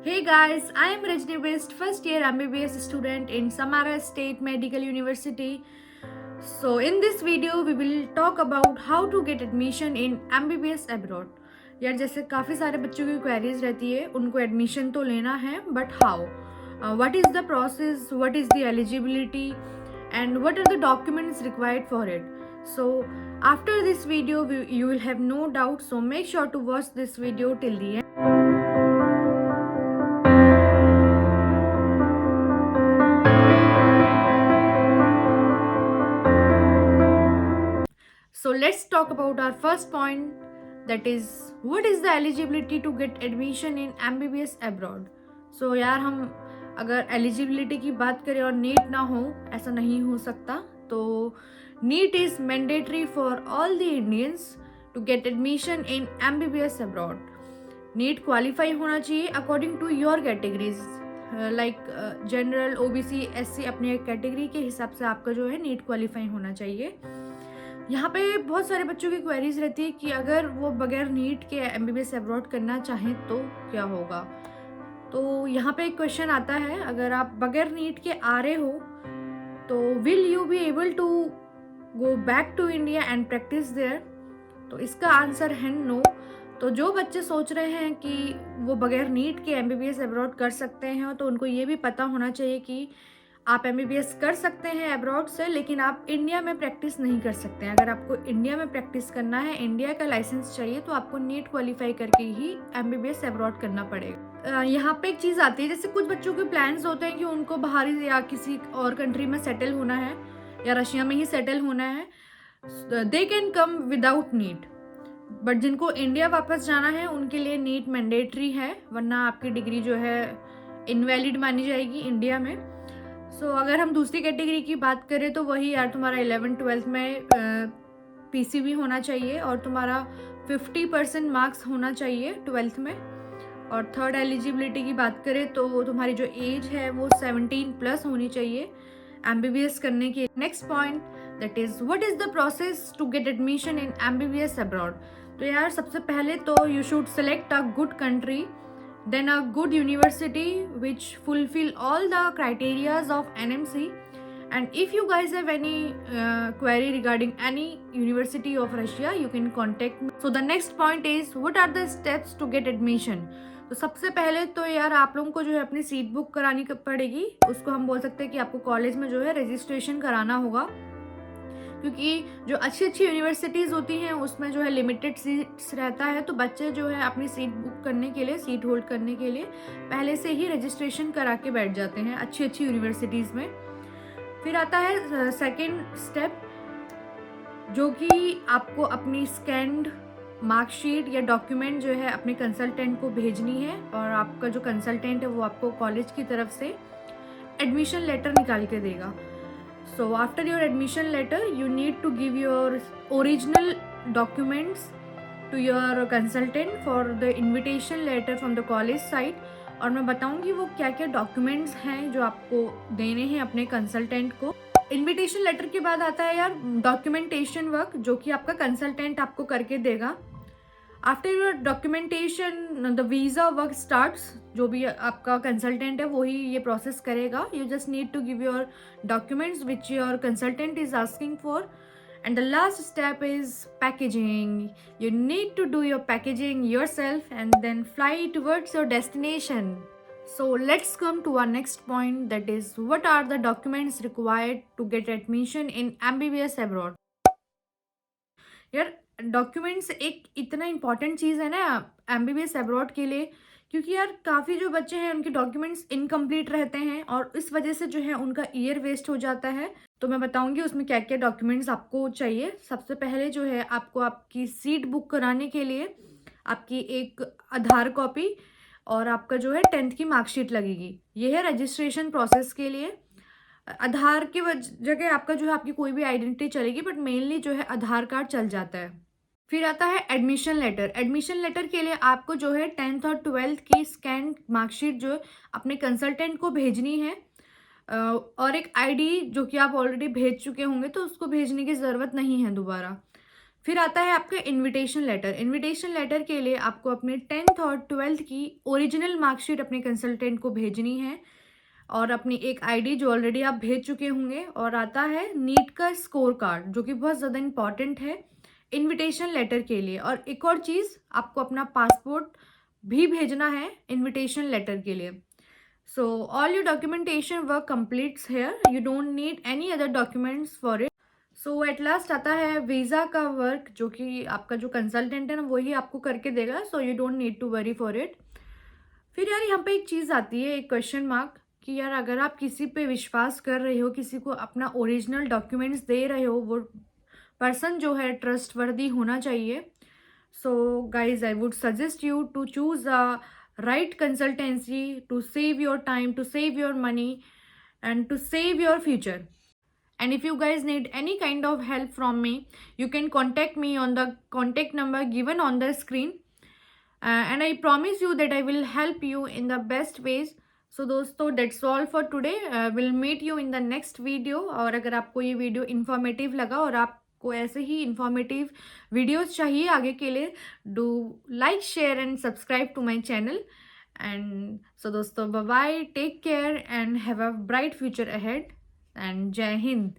Hey guys, I am Rajni West, first year MBBS student in Samara State Medical University. So in this video we will talk about how to get admission in MBBS abroad. यार जैसे काफ़ी सारे बच्चों की queries रहती है, उनको admission तो लेना है but how, what is the process, what is the eligibility and what are the documents required for it. So after this video you will have no doubt, so make sure to watch this video till the end. So let's talk about our first point, that is what is the eligibility to get admission in MBBS abroad. So यार हम अगर eligibility की बात करें और NEET ना हो, ऐसा नहीं हो सकता. तो NEET is mandatory for all the Indians to get admission in MBBS abroad. NEET qualify होना चाहिए according to your categories, like general, OBC, SC, अपने कैटेगरी के हिसाब से आपका जो है नीट क्वालिफाई होना चाहिए. यहाँ पे बहुत सारे बच्चों की क्वेरीज रहती है कि अगर वो बगैर नीट के MBBS अब्रॉड करना चाहें तो क्या होगा. तो यहाँ पे एक क्वेश्चन आता है, अगर आप बगैर नीट के आ रहे हो तो will you be able to go back to India and practise there. तो इसका आंसर है नो. तो जो बच्चे सोच रहे हैं कि वो बगैर नीट के MBBS अब्रॉड कर सकते हैं, तो उनको ये भी पता होना चाहिए कि आप MBBS कर सकते हैं अब्रॉड से, लेकिन आप इंडिया में प्रैक्टिस नहीं कर सकते हैं. अगर आपको इंडिया में प्रैक्टिस करना है, इंडिया का लाइसेंस चाहिए, तो आपको नीट क्वालिफाई करके ही MBBS अब्रॉड करना पड़ेगा. यहाँ पे एक चीज़ आती है, जैसे कुछ बच्चों के प्लान्स होते हैं कि उनको बाहर या किसी और कंट्री में सेटल होना है या रशिया में ही सेटल होना है, they can come without NEET. But जिनको इंडिया वापस जाना है उनके लिए नीट मैंडेटरी है, वरना आपकी डिग्री जो है इनवैलिड मानी जाएगी इंडिया में. सो अगर हम दूसरी कैटेगरी की बात करें तो वही यार तुम्हारा 11th-12th में PCB होना चाहिए और तुम्हारा 50% मार्क्स होना चाहिए 12th में. और थर्ड एलिजिबिलिटी की बात करें तो तुम्हारी जो एज है वो 17+ होनी चाहिए MBBS करने की. Next point, that is what is the process to get admission in MBBS abroad. तो यार सबसे पहले तो you should select a good country, then a good university which fulfill all the criterias of NMC. And if you guys have any query regarding any university of Russia, you can contact me. So the next point is what are the steps to get admission. तो सबसे पहले तो यार आप लोगों को जो है अपनी सीट बुक करानी पड़ेगी. उसको हम बोल सकते हैं कि आपको कॉलेज में जो है रजिस्ट्रेशन कराना होगा, क्योंकि जो अच्छी अच्छी यूनिवर्सिटीज़ होती हैं उसमें जो है लिमिटेड सीट्स रहता है. तो बच्चे जो है अपनी सीट बुक करने के लिए, सीट होल्ड करने के लिए पहले से ही रजिस्ट्रेशन करा के बैठ जाते हैं अच्छी अच्छी यूनिवर्सिटीज़ में. फिर आता है सेकंड स्टेप, जो कि आपको अपनी स्कैन्ड मार्कशीट या डॉक्यूमेंट जो है अपने कंसल्टेंट को भेजनी है, और आपका जो कंसल्टेंट है वो आपको कॉलेज की तरफ से एडमिशन लेटर निकाल के देगा. So after your admission letter, you need to give your original documents to your consultant for the invitation letter from the college side. और मैं बताऊंगी वो क्या क्या डॉक्यूमेंट्स हैं जो आपको देने हैं अपने कंसल्टेंट को. इनविटेशन लेटर के बाद आता है यार डॉक्यूमेंटेशन वर्क, जो कि आपका कंसल्टेंट आपको करके देगा. After your documentation the visa work starts. जो भी आपका कंसल्टेंट है वही ये प्रोसेस करेगा. You just need to give your documents which your consultant is asking for. And the last step is packaging. You need to do your packaging yourself and then fly towards your destination. So let's come to our next point, that is what are the documents required to get admission in MBBS abroad. यार documents एक इतना important चीज़ है ना MBBS abroad के लिए, क्योंकि यार काफ़ी जो बच्चे हैं उनके डॉक्यूमेंट्स इनकम्प्लीट रहते हैं और इस वजह से जो है उनका ईयर वेस्ट हो जाता है. तो मैं बताऊंगी उसमें क्या क्या डॉक्यूमेंट्स आपको चाहिए. सबसे पहले जो है आपको आपकी सीट बुक कराने के लिए आपकी एक आधार कॉपी और आपका जो है 10th की मार्कशीट लगेगी. ये है रजिस्ट्रेशन प्रोसेस के लिए. आधार की जगह आपका जो है आपकी कोई भी आइडेंटिटी चलेगी, बट मेनली जो है आधार कार्ड चल जाता है. फिर आता है एडमिशन लेटर. एडमिशन लेटर के लिए आपको जो है 10th और 12th की स्कैन मार्कशीट जो है अपने कंसल्टेंट को भेजनी है, और एक ID जो कि आप ऑलरेडी भेज चुके होंगे तो उसको भेजने की ज़रूरत नहीं है दोबारा. फिर आता है आपका इनविटेशन लेटर। इनविटेशन लेटर के लिए आपको अपने 10th और 12th की ओरिजिनल मार्कशीट अपने कंसल्टेंट को भेजनी है और अपनी एक आईडी जो ऑलरेडी आप भेज चुके होंगे। और आता है नीट का स्कोर कार्ड जो कि बहुत ज़्यादा इंपॉर्टेंट है इनविटेशन लेटर के लिए। और एक और चीज़, आपको अपना पासपोर्ट भी भेजना है इनविटेशन लेटर के लिए। So all your documentation work completes here, you don't need any other documents for it. So at last आता है वीज़ा का वर्क, जो कि आपका जो कंसल्टेंट है ना वही आपको करके देगा। So you don't need to worry for it. फिर यार यहाँ पे एक चीज़ आती है, एक क्वेश्चन मार्क, कि यार अगर आप किसी पे विश्वास कर रहे हो, किसी को अपना ओरिजिनल डॉक्यूमेंट्स दे रहे हो, वो पर्सन जो है ट्रस्टवर्दी होना चाहिए। So guys I would suggest you to choose a right consultancy to save your time, to save your money, and to save your future. And if you guys need any kind of help from me, you can contact me on the contact number given on the screen. And I promise you that I will help you in the best ways. So दोस्तों that's all for today. We'll meet you in the next video. और अगर आपको ये video informative लगा और आपको ऐसे ही informative videos चाहिए आगे के लिए, do like share and subscribe to my channel. And so दोस्तों bye bye, take care and have a bright future ahead, and जय हिंद।